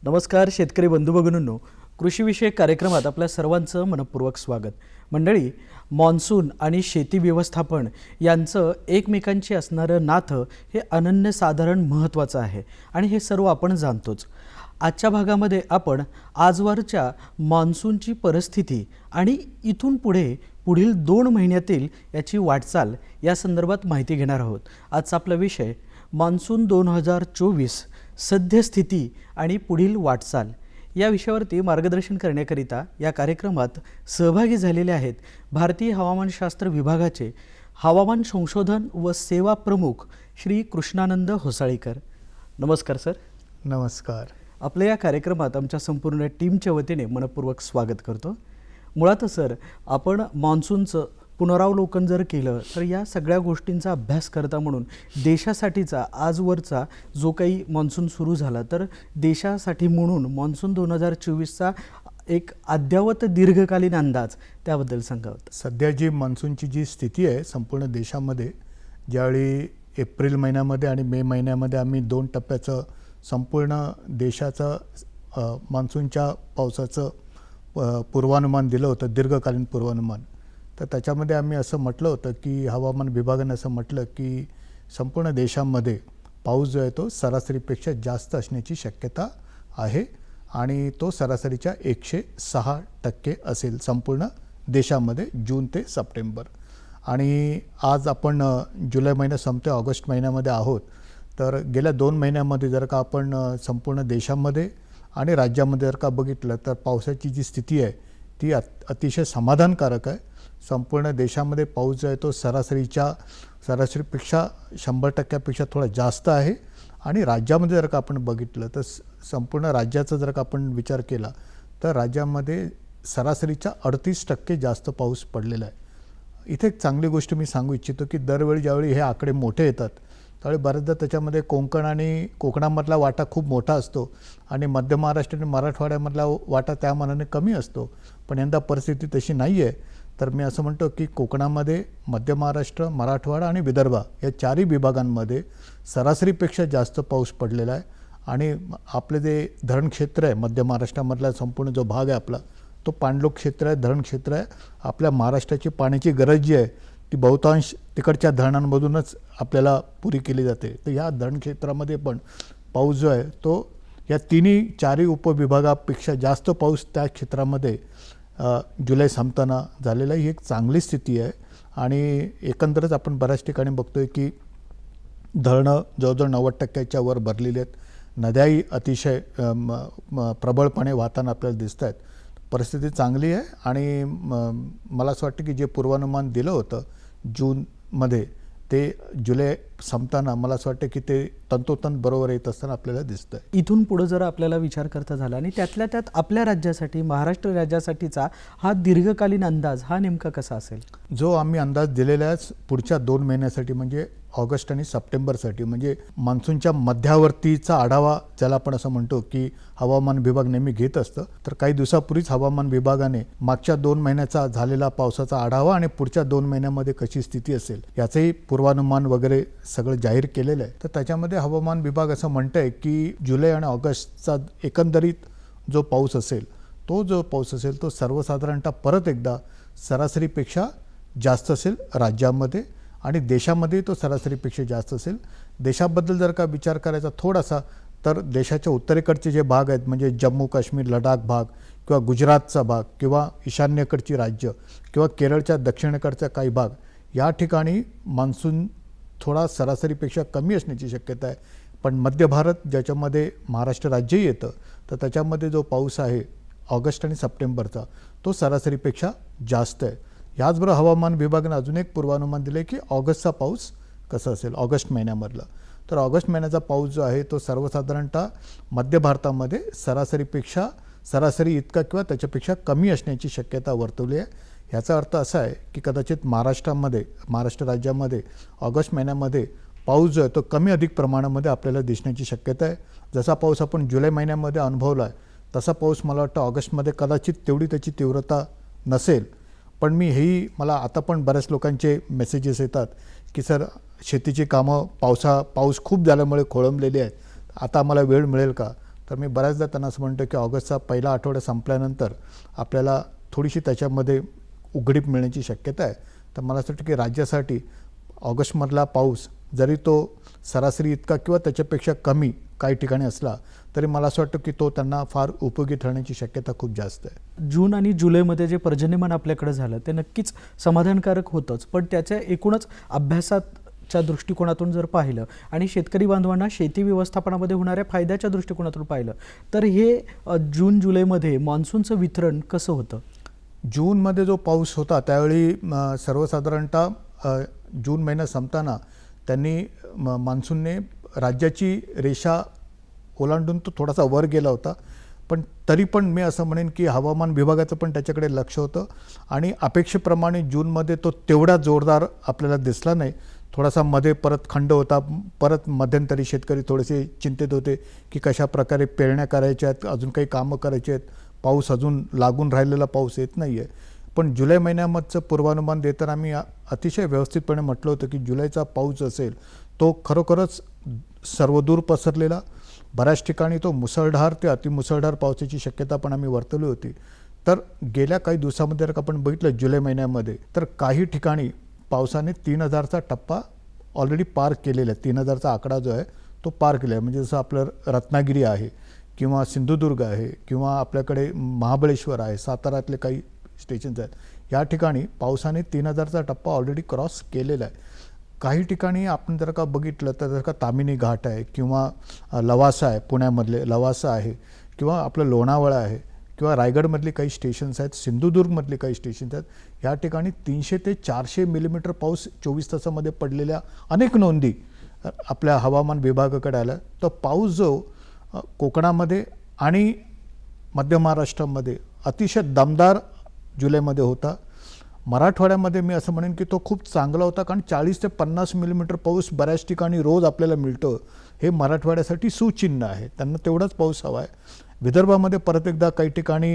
नमस्कार शेतकरी बंधू भगिनींनो, कृषीविषयक कार्यक्रमात आपल्या सर्वांचं मनपूर्वक स्वागत. मंडळी, मॉन्सून आणि शेती व्यवस्थापन यांचं एकमेकांशी असणारं नातं हे अनन्यसाधारण महत्त्वाचं आहे आणि हे सर्व आपण जाणतोच. आजच्या भागामध्ये आपण आजवरच्या मॉन्सूनची परिस्थिती आणि इथून पुढील 2 महिन्यातील याची वाटचाल या संदर्भात माहिती घेणार आहोत. आजचा आपला विषय मॉन्सून 2024 सद्यस्थिती आणि पुढील वाटचाल या विषयावरती मार्गदर्शन करण्याकरिता या कार्यक्रमात सहभागी झालेले आहेत भारतीय हवामानशास्त्र विभागाचे हवामान संशोधन व सेवा प्रमुख श्री कृष्णानंद होसाळीकर. नमस्कार सर. नमस्कार. आपल्या या कार्यक्रमात आमच्या संपूर्ण टीमच्या वतीने मनपूर्वक स्वागत करतो. मुळातच सर, आपण मॉन्सूनचं पुनरावलोकन जर केलं तर या सगळ्या गोष्टींचा अभ्यास करता म्हणून देशासाठीचा आजवरचा जो काही मॉन्सून सुरू झाला तर देशासाठी म्हणून मॉन्सून 2024चा एक अद्ययावत दीर्घकालीन अंदाज त्याबद्दल सांगावं. सध्या जी मॉन्सूनची जी स्थिती आहे संपूर्ण देशामध्ये, ज्यावेळी एप्रिल महिन्यामध्ये आणि मे महिन्यामध्ये आम्ही 2 टप्प्याचं संपूर्ण देशाचं मॉन्सूनच्या पावसाचं पूर्वानुमान दिलं होतं, दीर्घकालीन पूर्वानुमान. तर त्याच्यामध्ये आम्ही असं म्हटलं होतं की हवामान विभागाने असं म्हटलं की संपूर्ण देशामध्ये पाऊस जो आहे तो सरासरीपेक्षा जास्त असण्याची शक्यता आहे आणि तो सरासरीच्या 106% असेल संपूर्ण देशामध्ये जून ते सप्टेंबर. आणि आज आपण जुलै महिना संपते, ऑगस्ट महिन्यामध्ये आहोत. तर गेल्या 2 महिन्यामध्ये जर का आपण संपूर्ण देशामध्ये आणि राज्यामध्ये जर का बघितलं तर पावसाची जी स्थिती आहे ती अतिशय समाधानकारक आहे. संपूर्ण देशामध्ये पाऊस जो आहे तो सरासरीपेक्षा 100%पेक्षा थोडा जास्त आहे. आणि राज्यामध्ये जर का आपण बघितलं तर संपूर्ण राज्याचा जर का आपण विचार केला तर राज्यामध्ये सरासरीच्या 38% जास्त पाऊस पडलेला आहे. इथे एक चांगली गोष्ट मी सांगू इच्छितो की दरवेळी ज्यावेळी हे आकडे मोठे येतात त्यावेळी बऱ्याचदा त्याच्यामध्ये कोकण आणि कोकणामधला वाटा खूप मोठा असतो आणि मध्य महाराष्ट्र आणि मराठवाड्यामधला वाटा त्या मानाने कमी असतो. पण यंदा परिस्थिती तशी नाही आहे. तर मी असं म्हणतो की कोकणामध्ये, मध्य महाराष्ट्र, मराठवाडा आणि विदर्भ या 4ही विभागांमध्ये सरासरीपेक्षा जास्त पाऊस पडलेला आहे. आणि आपले जे धरण क्षेत्र आहे मध्य महाराष्ट्रामधला संपूर्ण जो भाग आहे आपला तो पाणलोट क्षेत्र आहे, धरण क्षेत्र आहे. आपल्या महाराष्ट्राची पाण्याची गरज जी आहे ती बहुतांश तिकडच्या धरणांमधूनच आपल्याला पुरी केली जाते. तर या धरण क्षेत्रामध्ये पण पाऊस जो आहे तो या 4ही उपविभागापेक्षा जास्त पाऊस त्या क्षेत्रामध्ये जुलै संपताना झालेला ही एक चांगली स्थिती आहे. आणि एकंदरच आपण बऱ्याच ठिकाणी बघतोय की धरणं जवळजवळ 90%च्या वर भरलेली आहेत. नद्याही अतिशय प्रबळपणे वाहताना आपल्याला दिसत आहेत. परिस्थिती चांगली आहे. आणि मला असं वाटतं की जे पूर्वानुमान दिलं होतं जूनमध्ये ते जुलै संपताना मला असं वाटतं की ते तंतोतंत बरोबर येत असताना आपल्याला दिसतं आहे. इथून पुढे जर आपल्याला विचार करता झाला आणि त्यातल्या त्यात आपल्या राज्यासाठी, महाराष्ट्र राज्यासाठीचा हा दीर्घकालीन अंदाज हा नेमका कसा असेल? जो आम्ही अंदाज दिलेला आहे पुढच्या 2 महिन्यासाठी म्हणजे ऑगस्ट आणि सप्टेंबरसाठी, म्हणजे मान्सूनच्या मध्यावर्तीचा आढावा ज्याला आपण असं म्हणतो की हवामान विभाग नेहमी घेत असतं. तर काही दिवसापूर्वीच हवामान विभागाने मागच्या 2 महिन्याचा झालेला पावसाचा आढावा आणि पुढच्या 2 महिन्यामध्ये कशी स्थिती असेल याचंही पूर्वानुमान वगैरे सगळं जाहीर केलेलं आहे. तर त्याच्यामध्ये हवामान विभाग असं म्हणतंय की जुलै आणि ऑगस्टचा एकंदरीत जो पाऊस असेल तो सर्वसाधारणतः परत एकदा सरासरीपेक्षा जास्त असेल राज्यामध्ये आणि देशामध्ये तो सरासरीपेक्षा जास्त असेल. देशाबद्दल जर का विचार करायचा थोडासा तर देशाच्या उत्तरेकडचे जे भाग आहेत म्हणजे जम्मू काश्मीर, लडाख भाग किंवा गुजरातचा भाग किंवा ईशान्येकडची राज्य किंवा केरळच्या दक्षिणेकडचा काही भाग या ठिकाणी मान्सून थोडा सरासरीपेक्षा कमी असण्याची शक्यता आहे. पण मध्य भारत ज्याच्यामध्ये महाराष्ट्र राज्यही येतं तर त्याच्यामध्ये जो पाऊस आहे ऑगस्ट आणि सप्टेंबरचा तो सरासरीपेक्षा जास्त आहे. याचबरोबर हवामान विभागाने अजून एक पूर्वानुमान दिले की ऑगस्टचा पाऊस कसं असेल ऑगस्ट महिन्यामधलं, तर ऑगस्ट महिन्याचा पाऊस जो आहे तो सर्वसाधारणतः मध्य भारतामध्ये सरासरी इतका किंवा त्याच्यापेक्षा कमी असण्याची शक्यता वर्तवली आहे. ह्याचा अर्थ असा आहे की कदाचित महाराष्ट्र राज्यामध्ये ऑगस्ट महिन्यामध्ये पाऊस जो आहे तो कमी अधिक प्रमाणामध्ये आपल्याला दिसण्याची शक्यता आहे. जसा पाऊस आपण जुलै महिन्यामध्ये अनुभवला आहे तसा पाऊस मला वाटतं ऑगस्टमध्ये कदाचित तेवढी त्याची तीव्रता नसेल. पण मला आता पण बऱ्याच लोकांचे मेसेजेस येतात की सर शेतीची कामं पाऊस खूप झाल्यामुळे खोळंबलेली आहेत, आता आम्हाला वेळ मिळेल का? तर मी बऱ्याचदा त्यांना असं म्हणतो की ऑगस्टचा पहिला आठवडा संपल्यानंतर आपल्याला थोडीशी त्याच्यामध्ये उघडीप मिळण्याची शक्यता आहे. तर मला असं वाटतं की राज्यासाठी ऑगस्टमधला पाऊस जरी तो सरासरी इतका किंवा त्याच्यापेक्षा कमी काही ठिकाणी असला तरी मला असं वाटतं की तो त्यांना फार उपयोगी ठरण्याची शक्यता खूप जास्त आहे. जून आणि जुलैमध्ये जे पर्जन्यमान आपल्याकडे झालं ते नक्कीच समाधानकारक होतंच, पण त्याच्या एकूणच अभ्यासाच्या दृष्टिकोनातून जर पाहिलं आणि शेतकरी बांधवांना शेती व्यवस्थापनामध्ये होणाऱ्या फायद्याच्या दृष्टिकोनातून पाहिलं तर हे जून जुलैमध्ये मान्सूनचं वितरण कसं होतं? जूनमध्ये जो पाऊस होता त्यावेळी सर्वसाधारणतः जून महिना संपताना त्यांनी मान्सूनने राज्याची रेषा ओलांडून तो थोडासा वर गेला होता. पण तरी पण मी असं म्हणेन की हवामान विभागाचं पण त्याच्याकडे लक्ष होतं आणि अपेक्षेप्रमाणे जूनमध्ये तो तेवढा जोरदार आपल्याला दिसला नाही. थोडासा मध्ये परत खंड होता, परत मध्यंतरी शेतकरी थोडेसे चिंतित होते की कशा प्रकारे पेरण्या करायच्या आहेत, अजून काही कामं करायची आहेत, पाऊस अजून लागून राहिलेला पाऊस येत नाही आहे. पण जुलै महिन्यामधचं पूर्वानुमान देताना आम्ही अतिशय व्यवस्थितपणे म्हटलं होतं की जुलैचा पाऊस असेल तो खरोखरच सर्वदूर पसरलेला, बऱ्याच ठिकाणी तो मुसळधार ते अतिमुसळधार पावसाची शक्यता पण आम्ही वर्तवली होती. तर गेल्या काही दिवसामध्ये जर आपण बघितलं जुलै महिन्यामध्ये तर काही ठिकाणी पावसाने 3000चा टप्पा ऑलरेडी पार केलेला आहे. 3000चा आकडा जो आहे तो पार केला आहे. म्हणजे जसं आपलं रत्नागिरी आहे किंवा सिंधुदुर्ग आहे किंवा आपल्याकडे महाबळेश्वर आहे, साताऱ्यातले काही स्टेशन्स आहेत, या ठिकाणी पावसाने 3000चा टप्पा ऑलरेडी क्रॉस केलेला आहे. काही ठिकाणी आपण जर का बघितलं तर जर का तामिनी घाट आहे किंवा लवासा आहे, पुण्यामधले लवासा आहे किंवा आपलं लोणावळा आहे किंवा रायगडमधले काही स्टेशन्स आहेत, सिंधुदुर्गमधले काही स्टेशन्स आहेत, या ठिकाणी 300 ते 400 मिलीमीटर पाऊस 24 तासामध्ये पडलेल्या अनेक नोंदी आपल्या हवामान विभागाकडे आल्या. तर पाऊस जो कोकणामध्ये आणि मध्य महाराष्ट्रामध्ये अतिशय दमदार जुलैमध्ये होता. मराठवाड्यामध्ये मी असं म्हणेन की तो खूप चांगला होता, कारण 40 ते 50 मिलीमीटर पाऊस बऱ्याच ठिकाणी रोज आपल्याला मिळतो. हे मराठवाड्यासाठी सुचिन्ह आहे, त्यांना तेवढाच पाऊस हवा आहे. विदर्भामध्ये परत एकदा काही ठिकाणी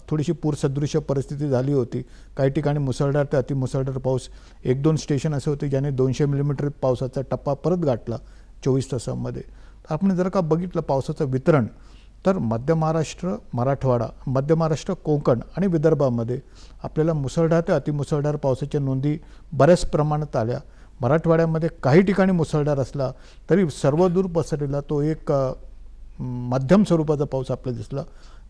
थोडीशी पूरसदृश्य परिस्थिती झाली होती. काही ठिकाणी मुसळधार ते अतिमुसळधार पाऊस, 1-2 स्टेशन असे होते ज्याने 200 मिलीमीटर पावसाचा टप्पा परत गाठला 24 तासामध्ये. आपण जर का बघितलं पावसाचं वितरण तर मध्य महाराष्ट्र, मराठवाडा, मध्य महाराष्ट्र, कोकण आणि विदर्भामध्ये आपल्याला मुसळधार ते अतिमुसळधार पावसाच्या नोंदी बऱ्याच प्रमाणात आल्या. मराठवाड्यामध्ये काही ठिकाणी मुसळधार असला तरी सर्वदूर पसरलेला तो एक मध्यम स्वरूपाचा पाऊस आपल्याला दिसला.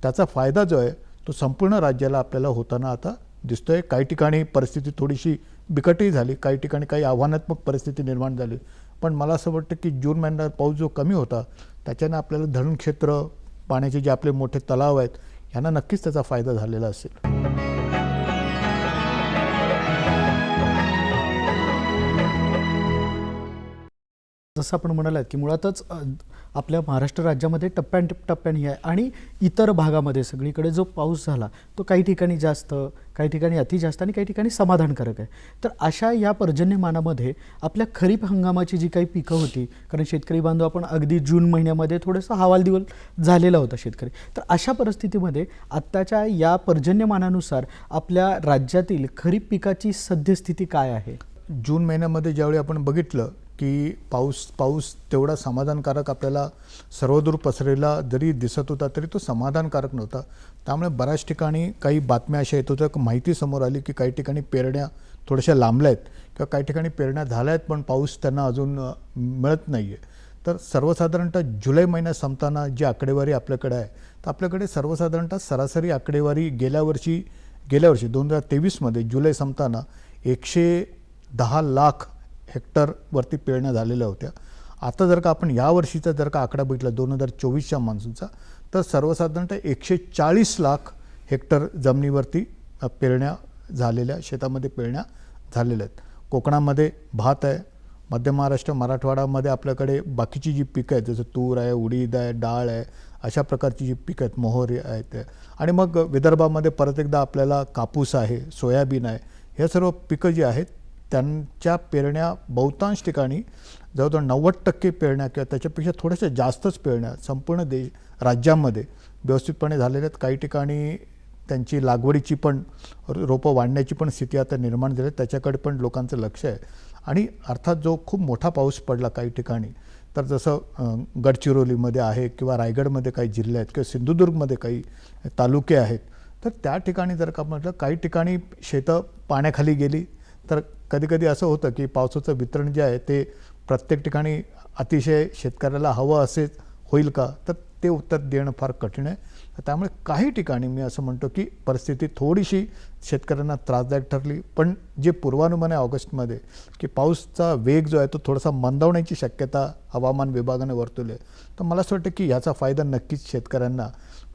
त्याचा फायदा जो आहे तो संपूर्ण राज्याला आपल्याला होताना आता दिसतोय. काही ठिकाणी परिस्थिती थोडीशी बिकटही झाली, काही ठिकाणी काही आव्हानात्मक परिस्थिती निर्माण झाली. पण मला असं वाटतं की जून महिन्यात पाऊस जो कमी होता त्याच्याने आपल्याला धरणक्षेत्र, पाण्याचे जे आपले मोठे तलाव आहेत यांना नक्कीच त्याचा फायदा झालेला असेल. जसं आपण म्हणालात की मुळातच आपल्या महाराष्ट्र राज्यामध्ये टप्प्याटप्प्याने आहे आणि इतर भागामध्ये सगळीकडे जो पाऊस झाला तो काही ठिकाणी जास्त, काही ठिकाणी अति जास्त आणि काही ठिकाणी समाधानकारक आहे. तर अशा या पर्जन्यमानामध्ये आपल्या खरीप हंगामाची जी काही पिकं होती, कारण शेतकरी बांधव आपण अगदी जून महिन्यामध्ये थोडंसं हवालदिवल झालेला होता शेतकरी, तर अशा परिस्थितीमध्ये आत्ताच्या या पर्जन्यमानानुसार आपल्या राज्यातील खरीप पिकाची सद्यस्थिती काय आहे? जून महिन्यामध्ये ज्यावेळी आपण बघितलं की पाऊस तेवढा समाधानकारक आपल्याला सर्वदूर पसरलेला जरी दिसत होता तरी तो समाधानकारक नव्हता. त्यामुळे बऱ्याच ठिकाणी काही बातम्या अशा येत होत्या, माहिती समोर आली की काही ठिकाणी पेरण्या थोड्याशा लांबल्या आहेत किंवा काही ठिकाणी पेरण्या झाल्या आहेत पण पाऊस त्यांना अजून मिळत नाही आहे. तर सर्वसाधारणतः जुलै महिन्यात संपताना जी आकडेवारी आपल्याकडे आहे तर आपल्याकडे सर्वसाधारणतः सरासरी आकडेवारी गेल्या वर्षी 2023मध्ये जुलै संपताना 110 लाख हेक्टरवरती पेरण्या झालेल्या होत्या. आता जर का आपण यावर्षीचा जर का आकडा बघितला 2024च्या मान्सूनचा तर सर्वसाधारणतः 140 लाख हेक्टर जमिनीवरती पेरण्या झालेल्या, शेतामध्ये पेरण्या झालेल्या आहेत. कोकणामध्ये भात आहे, मध्य महाराष्ट्र मराठवाड्यामध्ये आपल्याकडे बाकीची जी पिकं आहेत जसं तूर आहे, उडीद आहे, डाळ आहे, अशा प्रकारची जी पिकं आहेत, मोहरी आहेत. आणि मग विदर्भामध्ये परत एकदा आपल्याला कापूस आहे, सोयाबीन आहे, हे सर्व पिकं जी आहेत त्यांच्या पेरण्या बहुतांश ठिकाणी जवळजवळ 90% पेरण्या किंवा त्याच्यापेक्षा थोड्याशा जास्तच पेरण्या संपूर्ण राज्यामध्ये व्यवस्थितपणे झालेल्या आहेत. काही ठिकाणी त्यांची लागवडीची पण रोपं वाढण्याची पण स्थिती आता निर्माण झाली आहे, त्याच्याकडे पण लोकांचं लक्ष आहे. आणि अर्थात जो खूप मोठा पाऊस पडला काही ठिकाणी, तर जसं गडचिरोलीमध्ये आहे किंवा रायगडमध्ये काही जिल्हे आहेत किंवा सिंधुदुर्गमध्ये काही तालुके आहेत, तर त्या ठिकाणी जर का म्हटलं काही ठिकाणी शेतं पाण्याखाली गेली, तर कधीकधी असं होतं की पावसाचं वितरण जे आहे ते प्रत्येक ठिकाणी अतिशय शेतकऱ्याला हवं असेच होईल का, तर ते उत्तर देणं फार कठीण आहे. त्यामुळे काही ठिकाणी मी असं म्हणतो की परिस्थिती थोडीशी शेतकऱ्यांना त्रासदायक ठरली. पण जे पूर्वानुमान आहे ऑगस्टमध्ये की पाऊसचा वेग जो आहे तो थोडासा मंदावण्याची शक्यता हवामान विभागाने वर्तवली आहे, तर मला असं वाटतं की याचा फायदा नक्कीच शेतकऱ्यांना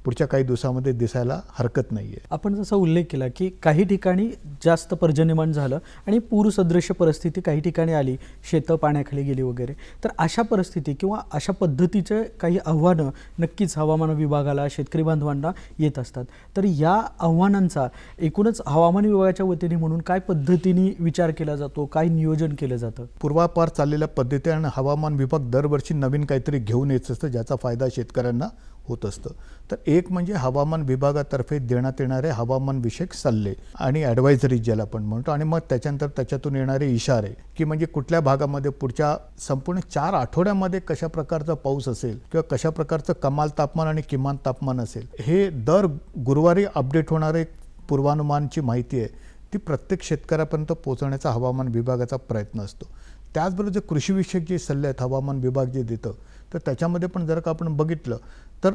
पुढच्या काही दिवसामध्ये दिसायला हरकत नाही आहे. आपण जसा उल्लेख केला की काही ठिकाणी जास्त पर्जन्यमान झालं आणि पूरसदृश्य परिस्थिती काही ठिकाणी आली, शेतं पाण्याखाली गेली वगैरे, तर अशा परिस्थिती किंवा अशा पद्धतीचे काही आव्हानं नक्कीच हवामान विभागाला, शेतकरी बांधवांना येत असतात. तर या आव्हानांचा एकूणच हवामान विभागाच्या वतीने म्हणून काय पद्धतीने विचार केला जातो, काय नियोजन केलं जातं? पूर्वापार चाललेल्या पद्धतीने हवामान विभाग दरवर्षी नवीन काहीतरी घेऊन येत असतं, ज्याचा फायदा शेतकऱ्यांना होत असतं. तर एक म्हणजे हवामान विभागातर्फे देण्यात येणारे हवामानविषयक सल्ले आणि ॲडवायझरी ज्याला आपण म्हणतो, आणि मग त्याच्यानंतर त्याच्यातून येणारे इशारे की म्हणजे कुठल्या भागामध्ये पुढच्या संपूर्ण 4 आठवड्यामध्ये कशा प्रकारचा पाऊस असेल किंवा कशा प्रकारचं कमाल तापमान आणि किमान तापमान असेल, हे दर गुरुवारी अपडेट होणारे पूर्वानुमानची माहिती आहे ती प्रत्येक शेतकऱ्यापर्यंत पोहोचवण्याचा हवामान विभागाचा प्रयत्न असतो. त्याचबरोबर जे कृषीविषयक जे सल्ले आहेत हवामान विभाग जे देतं, तर त्याच्यामध्ये पण जर का आपण बघितलं तर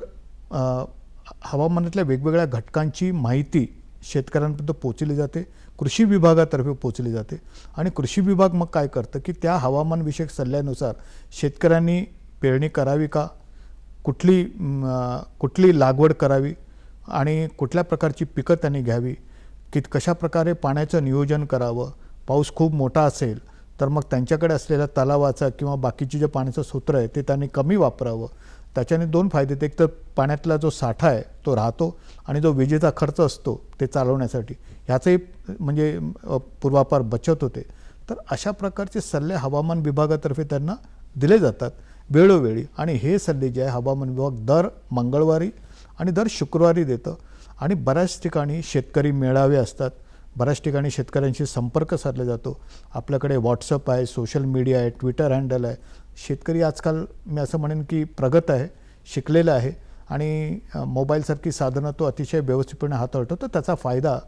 हवामानातल्या वेगवेगळ्या घटकांची माहिती शेतकऱ्यांपर्यंत पोचवली जाते, कृषी विभागातर्फे पोचली जाते. आणि कृषी विभाग मग काय करतं की त्या हवामानविषयक सल्ल्यानुसार शेतकऱ्यांनी पेरणी करावी का, कुठली लागवड करावी आणि कुठल्या प्रकारची पिकं त्यांनी घ्यावी, की कशा प्रकारे पाण्याचं नियोजन करावं. पाऊस खूप मोठा असेल तर मग त्यांच्याकडे असलेल्या तलावाचा किंवा बाकीचे जे पाण्याचं सूत्र आहे ते त्यांनी कमी वापरावं. त्याच्याने 2 फायदे आहेत. एक तर पाण्यातला जो साठा आहे तो राहतो आणि जो विजेचा खर्च असतो ते चालवण्यासाठी ह्याचंही म्हणजे पूर्वापार बचत होते. तर अशा प्रकारचे सल्ले हवामान विभागातर्फे त्यांना दिले जातात वेळोवेळी. आणि हे सल्ले जे आहे हवामान विभाग दर मंगळवारी आणि दर शुक्रवारी देतं. आणि बऱ्याच ठिकाणी शेतकरी मेळावे असतात, बऱ्याच ठिकाणी शेतकऱ्यांशी संपर्क साधला जातो. आपल्याकडे व्हॉट्सअप आहे, सोशल मीडिया आहे, ट्विटर हँडल आहे. शेतकरी आजकाल मी असं म्हणेन की प्रगत आहे, शिकलेला आहे आणि मोबाईलसारखी साधनं तो अतिशय व्यवस्थितपणे हाताळतो, तर त्याचा फायदा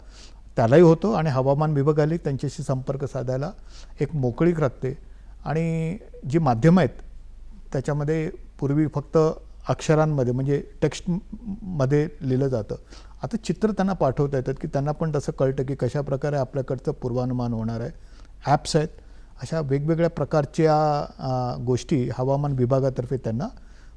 त्यालाही होतो आणि हवामान विभागालाही त्यांच्याशी संपर्क साधायला एक मोकळीक राखते. आणि जी माध्यमं आहेत त्याच्यामध्ये पूर्वी फक्त अक्षरांमध्ये म्हणजे टेक्स्टमध्ये लिहिलं जातं, आता चित्र त्यांना पाठवता येतात की त्यांना पण तसं कळतं की कशा प्रकारे आपल्याकडचं पूर्वानुमान होणार आहे. ॲप्स आहेत, अशा वेगवेगळ्या प्रकारच्या गोष्टी हवामान विभागातर्फे त्यांना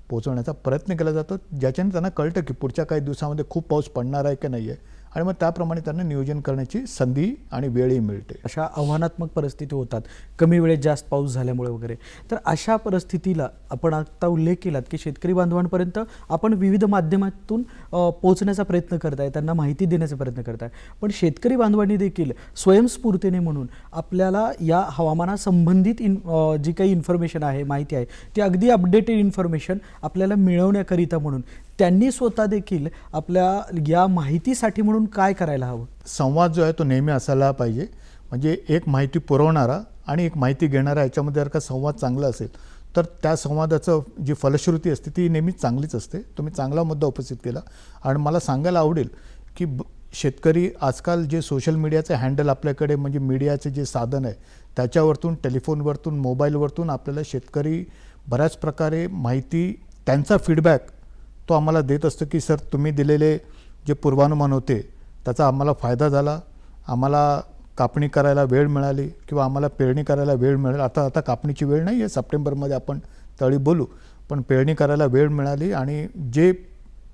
पोहोचवण्याचा प्रयत्न केला जातो, ज्याच्याने त्यांना कळतं की पुढच्या काही दिवसामध्ये खूप पाऊस पडणार आहे की नाही आहे, आणि मग त्याप्रमाणे त्यांना नियोजन करण्याची संधी आणि वेळही मिळते. अशा आव्हानात्मक परिस्थिती होतात कमी वेळेत जास्त पाऊस झाल्यामुळे वगैरे, तर अशा परिस्थितीला आपण आता उल्लेख केलात की शेतकरी बांधवांपर्यंत आपण विविध माध्यमातून पोहोचण्याचा प्रयत्न करताय, त्यांना माहिती देण्याचा प्रयत्न करताय. पण शेतकरी बांधवांनी देखील स्वयंस्फूर्तीने म्हणून आपल्याला या हवामानासंबंधित जी काही इन्फॉर्मेशन आहे, माहिती आहे, ती अगदी अपडेटेड इन्फॉर्मेशन आपल्याला मिळवण्याकरिता म्हणून त्यांनी स्वतः देखील आपल्या या माहितीसाठी म्हणून काय करायला हवं? संवाद जो आहे तो नेहमी असायला पाहिजे. म्हणजे एक माहिती पुरवणारा आणि एक माहिती घेणारा याच्यामध्ये जर का संवाद चांगला असेल तर त्या संवादाचं जी फलश्रुती असते ती नेहमीच चांगलीच असते. तुम्ही चांगला मुद्दा उपस्थित केला. आणि मला सांगायला आवडेल की शेतकरी आजकाल जे सोशल मीडियाचे हँडल आपल्याकडे म्हणजे मीडियाचे जे साधन आहे त्याच्यावरतून, टेलिफोनवरतून, मोबाईलवरतून आपल्याला शेतकरी बऱ्याच प्रकारे माहिती, त्यांचा फीडबॅक तो आम्हाला देत असतो की सर तुम्ही दिलेले जे पूर्वानुमान होते त्याचा आम्हाला फायदा झाला, आम्हाला कापणी करायला वेळ मिळाली किंवा आम्हाला पेरणी करायला वेळ मिळाली. आता कापणीची वेळ नाही आहे, सप्टेंबरमध्ये आपण तळी बोलू, पण पेरणी करायला वेळ मिळाली. आणि जे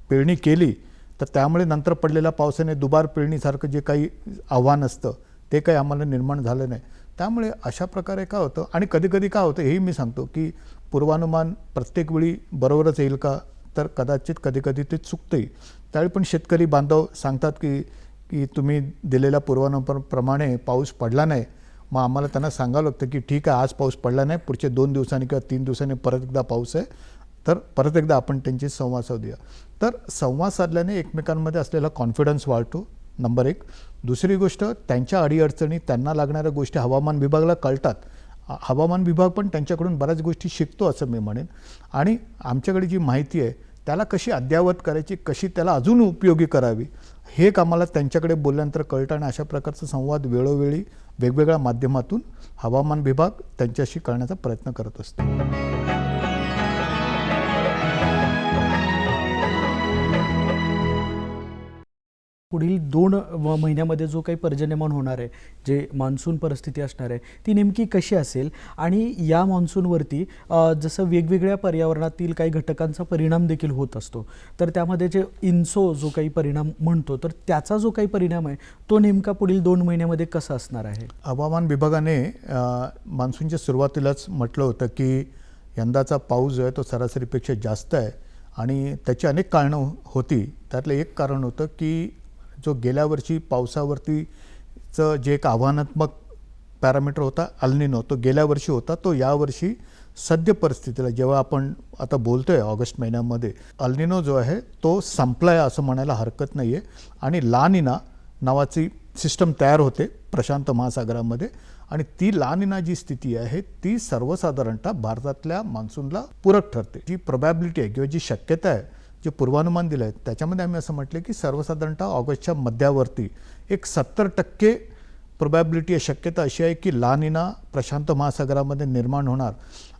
पेरणी केली तर त्यामुळे नंतर पडलेल्या पावसाने दुबार पेरणीसारखं जे काही आव्हान असतं ते काही आम्हाला निर्माण झालं नाही. त्यामुळे अशा प्रकारे काय होतं आणि कधीकधी काय होतं हेही मी सांगतो की पूर्वानुमान प्रत्येक वेळी बरोबरच येईल का, तर कदाचित कधीकधी ते चुकतंही. त्यावेळी पण शेतकरी बांधव सांगतात की की तुम्ही दिलेल्या पूर्वानुमानाप्रमाणे पाऊस पडला नाही. मग आम्हाला त्यांना सांगावं लागतं की ठीक आहे, आज पाऊस पडला नाही, पुढचे 2 दिवसांनी किंवा 3 दिवसांनी परत एकदा पाऊस आहे, तर परत एकदा आपण त्यांची संवाद साधूया. तर संवाद साधल्याने एकमेकांमध्ये असलेला कॉन्फिडन्स वाढतो, नंबर 1. दुसरी गोष्ट, त्यांच्या अडीअडचणी, त्यांना लागणाऱ्या गोष्टी हवामान विभागाला कळतात. हवामान विभाग पण त्यांच्याकडून बऱ्याच गोष्टी शिकतो असं मी म्हणेन. आणि आमच्याकडे जी माहिती आहे त्याला कशी अद्ययावत करायची, कशी त्याला अजून उपयोगी करावी, हे एक आम्हाला त्यांच्याकडे बोलल्यानंतर कळतं. आणि अशा प्रकारचा संवाद वेळोवेळी वेगवेगळ्या माध्यमातून हवामान विभाग त्यांच्याशी करण्याचा प्रयत्न करत असतो. पुढील 2 महिन्यामध्ये जो काही पर्जन्यमान होणार आहे, जे मान्सून परिस्थिती असणार आहे, ती नेमकी कशी असेल आणि या मान्सूनवरती जसं वेगवेगळ्या पर्यावरणातील काही घटकांचा परिणाम देखील होत असतो, तर त्यामध्ये जे इन्सो जो काही परिणाम म्हणतो, तर त्याचा जो काही परिणाम आहे तो नेमका पुढील 2 महिन्यामध्ये कसा असणार आहे? हवामान विभागाने मान्सूनच्या सुरुवातीलाच म्हटलं होतं की यंदाचा पाऊस जो आहे तो सरासरीपेक्षा जास्त आहे. आणि त्याची अनेक कारणं होती. त्यातलं एक कारण होतं की जो गेल्या वर्षी पावसावरतीचं जे एक आव्हानात्मक पॅरामीटर होता अल निनो, तो गेल्या वर्षी होता, तो यावर्षी सद्य परिस्थितीला जेव्हा आपण आता बोलतोय ऑगस्ट महिन्यामध्ये, अल निनो जो आहे तो संपलाय असं म्हणायला हरकत नाही आहे. आणि ला निना नावाची सिस्टम तयार होते प्रशांत महासागरामध्ये, आणि ती ला निना जी स्थिती आहे ती सर्वसाधारणतः भारतातल्या मान्सूनला पूरक ठरते. जी प्रोबॅबिलिटी आहे किंवा जी शक्यता आहे, जे पूर्वानुमान दिलं आहे त्याच्यामध्ये आम्ही असं म्हटलं की सर्वसाधारणतः ऑगस्टच्या मध्यावरती एक 70% प्रोबॅबिलिटी आहे, शक्यता अशी आहे की ला निना प्रशांत महासागरामध्ये निर्माण होणार.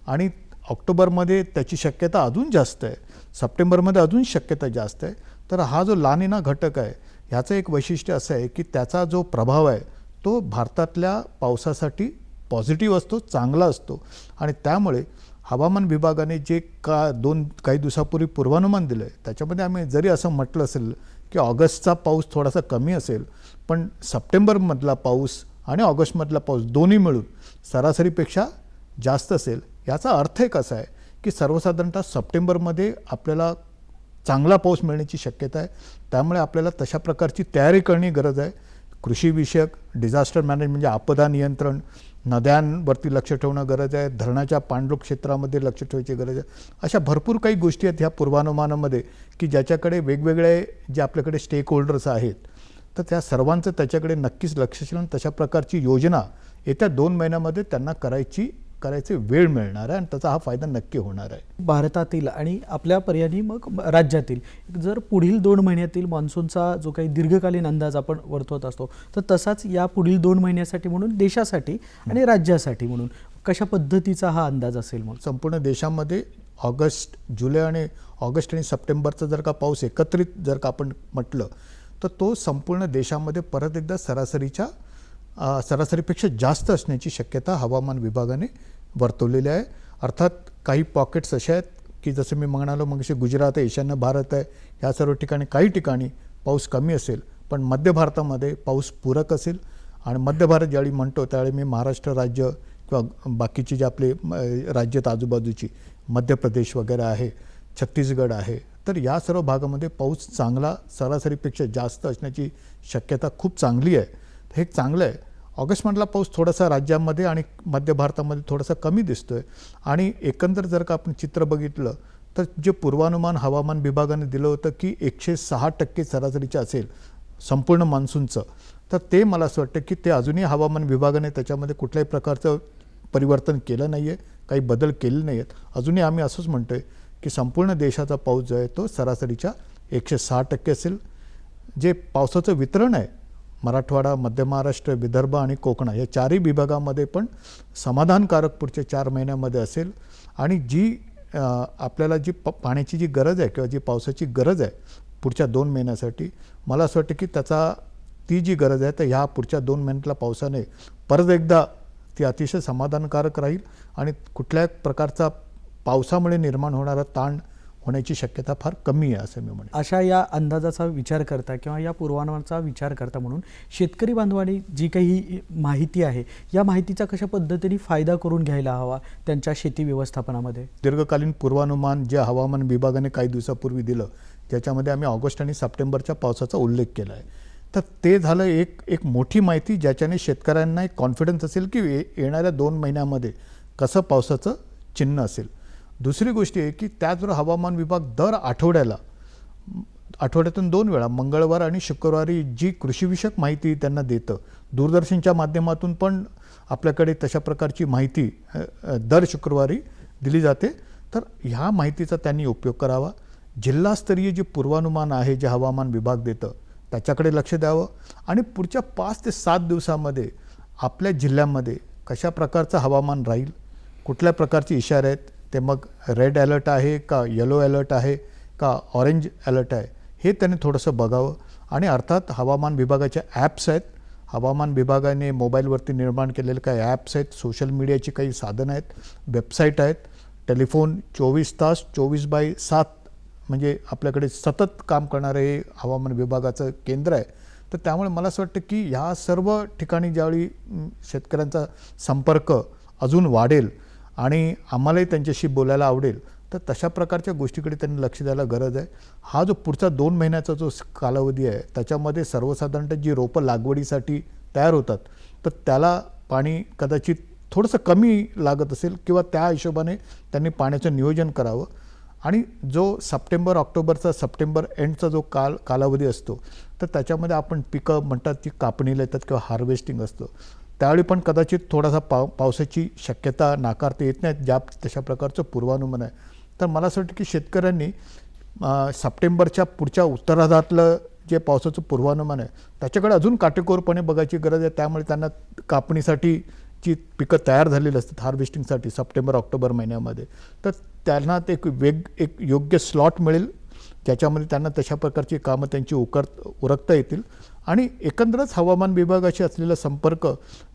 आणि ऑक्टोबरमध्ये त्याची शक्यता अजून जास्त आहे, सप्टेंबरमध्ये अजून शक्यता जास्त आहे. तर हा जो ला निना घटक आहे ह्याचं एक वैशिष्ट्य असं आहे की त्याचा जो प्रभाव आहे तो भारतातल्या पावसासाठी पॉझिटिव्ह असतो, चांगला असतो. आणि त्यामुळे हवामान विभागाने जे काही दिवसापूर्वी पूर्वानुमान दिलं आहे त्याच्यामध्ये आम्ही जरी असं म्हटलं असेल की ऑगस्टचा पाऊस थोडासा कमी असेल, पण सप्टेंबरमधला पाऊस आणि ऑगस्टमधला पाऊस दोन्ही मिळून सरासरीपेक्षा जास्त असेल. याचा अर्थ एक असा आहे की सर्वसाधारणतः सप्टेंबरमध्ये आपल्याला चांगला पाऊस मिळण्याची शक्यता आहे. त्यामुळे आपल्याला तशा प्रकारची तयारी करणे गरज आहे. कृषीविषयक, डिझास्टर मॅनेजमेंट म्हणजे आपदा नियंत्रण, नद्यांवरती लक्ष ठेवणं गरज आहे, धरणाच्या पाणलोट क्षेत्रामध्ये लक्ष ठेवायची गरज आहे. अशा भरपूर काही गोष्टी आहेत ह्या पूर्वानुमानामध्ये की ज्याच्याकडे वेगवेगळे जे आपल्याकडे स्टेक होल्डर्स आहेत, तर त्या सर्वांचं त्याच्याकडे नक्कीच लक्ष असेल. तशा प्रकारची योजना येत्या 2 महिन्यामध्ये त्यांना करायचे वेळ मिळणार आहे आणि त्याचा हा फायदा नक्की होणार आहे. भारतातील आणि आपल्या पर्यायी मग राज्यातील जर पुढील 2 महिन्यातील मान्सूनचा जो काही दीर्घकालीन अंदाज आपण वर्तवत असतो, तर तसाच या पुढील 2 महिन्यासाठी म्हणून देशासाठी आणि राज्यासाठी म्हणून कशा पद्धतीचा हा अंदाज असेल? मग संपूर्ण देशामध्ये ऑगस्ट, जुलै आणि ऑगस्ट आणि सप्टेंबरचा जर का पाऊस एकत्रित जर का आपण म्हटलं तर तो संपूर्ण देशामध्ये परत एकदा सरासरीपेक्षा जास्त असण्याची शक्यता हवामान विभागाने वर्तवलेली आहे. अर्थात काही पॉकेट्स असे आहेत की जसं मी म्हणालो मग गुजरात आहे, ईशान्य भारत आहे, ह्या सर्व ठिकाणी काही ठिकाणी पाऊस कमी असेल, पण मध्य भारतामध्ये पाऊस पूरक असेल. आणि मध्य भारत ज्यावेळी म्हणतो त्यावेळी मी महाराष्ट्र राज्य किंवा बाकीचे जे आपले राज्यात आजूबाजूची मध्य प्रदेश वगैरे आहे, छत्तीसगड आहे, तर या सर्व भागामध्ये पाऊस चांगला सरासरीपेक्षा जास्त असण्याची शक्यता खूप चांगली आहे. हे चांगलं आहे. ऑगस्टमधला पाऊस थोडासा राज्यामध्ये आणि मध्य भारतामध्ये थोडासा कमी दिसतो आहे. आणि एकंदर जर का आपण चित्र बघितलं तर जे पूर्वानुमान हवामान विभागाने दिलं होतं की 106% सरासरीचं असेल संपूर्ण मान्सूनचं, तर ते मला असं वाटतं की ते अजूनही हवामान विभागाने त्याच्यामध्ये कुठल्याही प्रकारचं परिवर्तन केलं नाही आहे, काही बदल केले नाही आहेत. अजूनही आम्ही असंच म्हणतो आहे की संपूर्ण देशाचा पाऊस जो आहे तो सरासरीच्या 106% असेल. जे पावसाचं वितरण आहे मराठवाडा, मध्य महाराष्ट्र, विदर्भ आणि कोकण या 4ही विभागामध्ये पण समाधानकारक पुढच्या 4 महिन्यामध्ये असेल. आणि जी आपल्याला जी पाण्याची जी गरज आहे किंवा जी पावसाची गरज आहे पुढच्या 2 महिन्यासाठी, मला असं वाटतं की ती जी गरज आहे तर ह्या पुढच्या 2 महिन्यातल्या पावसाने परत एकदा ती अतिशय समाधानकारक राहील. आणि कुठल्याही प्रकारचा पावसामुळे निर्माण होणारा ताण होण्याची शक्यता फार कमी आहे असं मी म्हणेन. अशा या अंदाजाचा विचार करता किंवा या पूर्वानुमानाचा विचार करता म्हणून शेतकरी बांधवांनी जी काही माहिती आहे या माहितीचा कशा पद्धतीने फायदा करून घ्यायला हवा त्यांच्या शेती व्यवस्थापनामध्ये? दीर्घकालीन पूर्वानुमान जे हवामान विभागाने काही दिवसापूर्वी दिलं, ज्याच्यामध्ये आम्ही ऑगस्ट आणि सप्टेंबरच्या पावसाचा उल्लेख केला आहे, तर ते झालं एक मोठी माहिती, ज्याच्याने शेतकऱ्यांना एक कॉन्फिडन्स असेल की येणाऱ्या 2 महिन्यामध्ये कसं पावसाचं चिन्ह असेल. दुसरी गोष्ट आहे की त्याचबरोबर हवामान विभाग दर आठवड्यातून 2 वेळा मंगळवार आणि शुक्रवारी जी कृषीविषयक माहिती त्यांना देतं, दूरदर्शनच्या माध्यमातून पण आपल्याकडे तशा प्रकारची माहिती दर शुक्रवारी दिली जाते. तर ह्या माहितीचा त्यांनी उपयोग करावा. जिल्हास्तरीय जे पूर्वानुमान आहे जे हवामान विभाग देतं त्याच्याकडे लक्ष द्यावं आणि पुढच्या 5 ते 7 दिवसामध्ये आपल्या जिल्ह्यामध्ये कशा प्रकारचं हवामान राहील, कुठल्या प्रकारचे इशारे आहेत, ते मग रेड अलर्ट आहे का येलो अलर्ट आहे का ऑरेंज अलर्ट आहे, हे त्यांनी थोडंसं बघावं. आणि अर्थात हवामान विभागाच्या ॲप्स आहेत, हवामान विभागाने मोबाईलवरती निर्माण केलेले काही ॲप्स आहेत, सोशल मीडियाची काही साधनं आहेत, वेबसाईट आहेत, टेलिफोन 24 तास 24/7 म्हणजे आपल्याकडे सतत काम करणारे हे हवामान विभागाचं केंद्र आहे. तर त्यामुळे मला असं वाटतं की ह्या सर्व ठिकाणी ज्यावेळी शेतकऱ्यांचा संपर्क अजून वाढेल आणि आम्हालाही त्यांच्याशी बोलायला आवडेल, तर तशा प्रकारच्या गोष्टीकडे त्यांनी लक्ष द्यायला गरज आहे. हा जो पुढचा 2 महिन्याचा जो कालावधी आहे त्याच्यामध्ये सर्वसाधारणतः जी रोपं लागवडीसाठी तयार होतात तर त्याला पाणी कदाचित थोडंसं कमी लागत असेल किंवा त्या हिशोबाने त्यांनी पाण्याचं नियोजन करावं. आणि जो सप्टेंबर एंडचा जो कालावधी असतो तर त्याच्यामध्ये आपण पिकं म्हणतात ती कापणीला येतात किंवा हार्वेस्टिंग असतं, त्यावेळी पण कदाचित थोडासा पावसाची शक्यता नाकारता येत नाही, तशा प्रकारचं पूर्वानुमान आहे. तर मला असं वाटतं की शेतकऱ्यांनी सप्टेंबरच्या पुढच्या उत्तरार्धातलं जे पावसाचं पूर्वानुमान आहे त्याच्याकडे अजून काटेकोरपणे बघायची गरज आहे. त्यामुळे त्यांना कापणीसाठी जी पिकं तयार झालेली असतात हार्वेस्टिंगसाठी सप्टेंबर-ऑक्टोबर महिन्यामध्ये, तर त्यांना ते एक योग्य स्लॉट मिळेल ज्याच्यामध्ये त्यांना तशा प्रकारची कामं त्यांची उरकता येतील. आणि एकंदरच हवामान विभागाशी असलेला संपर्क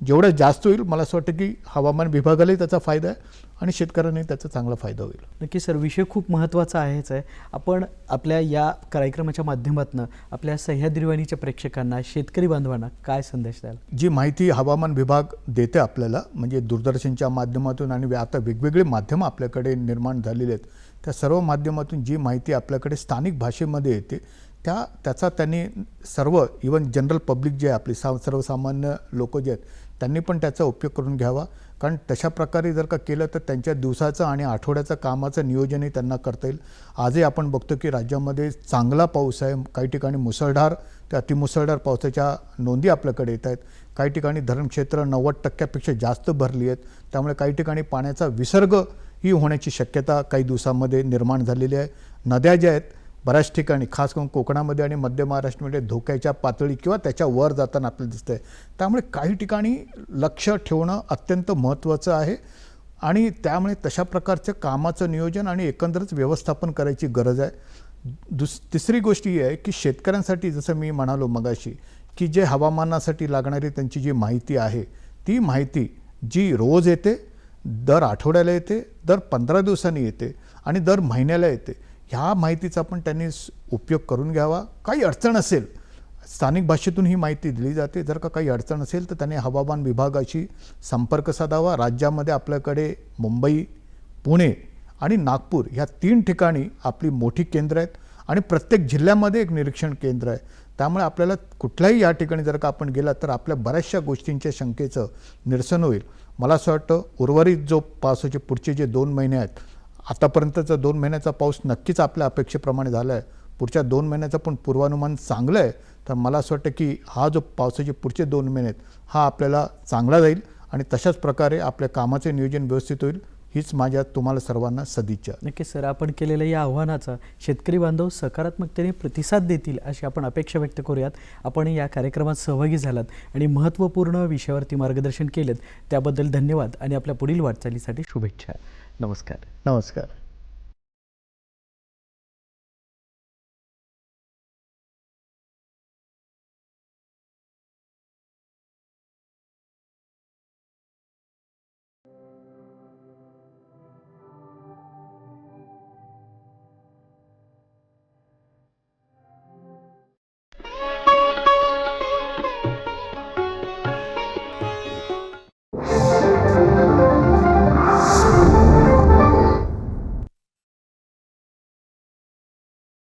जेवढा जास्त होईल मला असं वाटतं की हवामान विभागालाही त्याचा फायदा आहे आणि शेतकऱ्यांनाही त्याचा चांगला फायदा होईल. नक्की सर, विषय खूप महत्त्वाचा आहेच आहे. आपण आपल्या या कार्यक्रमाच्या माध्यमातून आपल्या सह्याद्रीवाणीच्या प्रेक्षकांना, शेतकरी बांधवांना काय संदेश द्याल? जी माहिती हवामान विभाग देते आपल्याला, म्हणजे दूरदर्शनच्या माध्यमातून आणि आता वेगवेगळे माध्यमं आपल्याकडे निर्माण झालेले आहेत, त्या सर्व माध्यमातून जी माहिती आपल्याकडे स्थानिक भाषेमध्ये येते त्याचा त्यांनी सर्व इवन जनरल पब्लिक जे आहे आपली सर्वसामान्य लोक जे आहेत त्यांनी पण त्याचा उपयोग करून घ्यावा. कारण तशा प्रकारे जर का केलं तर त्यांच्या दिवसाचं आणि आठवड्याचं कामाचं नियोजनही त्यांना करता येईल. आजही आपण बघतो की राज्यामध्ये चांगला पाऊस आहे, काही ठिकाणी मुसळधार ते अतिमुसळधार पावसाच्या नोंदी आपल्याकडे येत आहेत, काही ठिकाणी धरणक्षेत्र 90% जास्त भरली आहेत, त्यामुळे काही ठिकाणी पाण्याचा विसर्ग ही होण्याची शक्यता काही दिवसांमध्ये निर्माण झालेली आहे. नद्या ज्या आहेत बऱ्याच ठिकाणी खास करून कोकणामध्ये आणि मध्य महाराष्ट्रामध्ये धोक्याच्या पातळी किंवा त्याच्या वर जाताना आपल्याला दिसतं आहे. त्यामुळे काही ठिकाणी लक्ष ठेवणं अत्यंत महत्त्वाचं आहे आणि त्यामुळे तशा प्रकारचं कामाचं नियोजन आणि एकंदरच व्यवस्थापन करायची गरज आहे. तिसरी गोष्ट ही आहे की शेतकऱ्यांसाठी जसं मी म्हणालो मगाशी की जे हवामानासाठी लागणारी त्यांची जी माहिती आहे ती माहिती जी रोज येते, दर आठवड्याला येते, दर 15 दिवसांनी येते आणि दर महिन्याला येते, ह्या माहितीचा पण त्यांनी उपयोग करून घ्यावा. काही अडचण असेल स्थानिक भाषेतून ही माहिती दिली जाते, जर का काही अडचण असेल तर त्यांनी हवामान विभागाशी संपर्क साधावा. राज्यामध्ये आपल्याकडे मुंबई, पुणे आणि नागपूर ह्या 3 ठिकाणी आपली मोठी केंद्र आहेत आणि प्रत्येक जिल्ह्यामध्ये एक निरीक्षण केंद्र आहे. त्यामुळे आपल्याला कुठल्याही या ठिकाणी जर का आपण गेला तर आपल्या बऱ्याचशा गोष्टींच्या शंकेचं निरसन होईल. मला असं वाटतं उर्वरित जो पावसाचे पुढचे जे 2 महिने आहेत, आतापर्यंतचा 2 महिन्याचा पाऊस नक्कीच आपल्या अपेक्षेप्रमाणे झाला आहे, पुढच्या 2 महिन्याचं पण पूर्वानुमान चांगलं आहे. तर मला असं वाटतं की हा जो पावसाचे पुढचे 2 महिने आहेत हा आपल्याला चांगला जाईल आणि तशाच प्रकारे आपल्या कामाचे नियोजन व्यवस्थित होईल, हीच माझ्या तुम्हाला सर्वांना सदिच्छा. नक्की सर, आपण केलेल्या या आव्हानाचा शेतकरी बांधव सकारात्मकतेने प्रतिसाद देतील अशी आपण अपेक्षा व्यक्त करूयात. आपण या कार्यक्रमात सहभागी झालात आणि महत्त्वपूर्ण विषयावरती मार्गदर्शन केलेत त्याबद्दल धन्यवाद आणि आपल्या पुढील वाटचालीसाठी शुभेच्छा. नमस्कार. नमस्कार.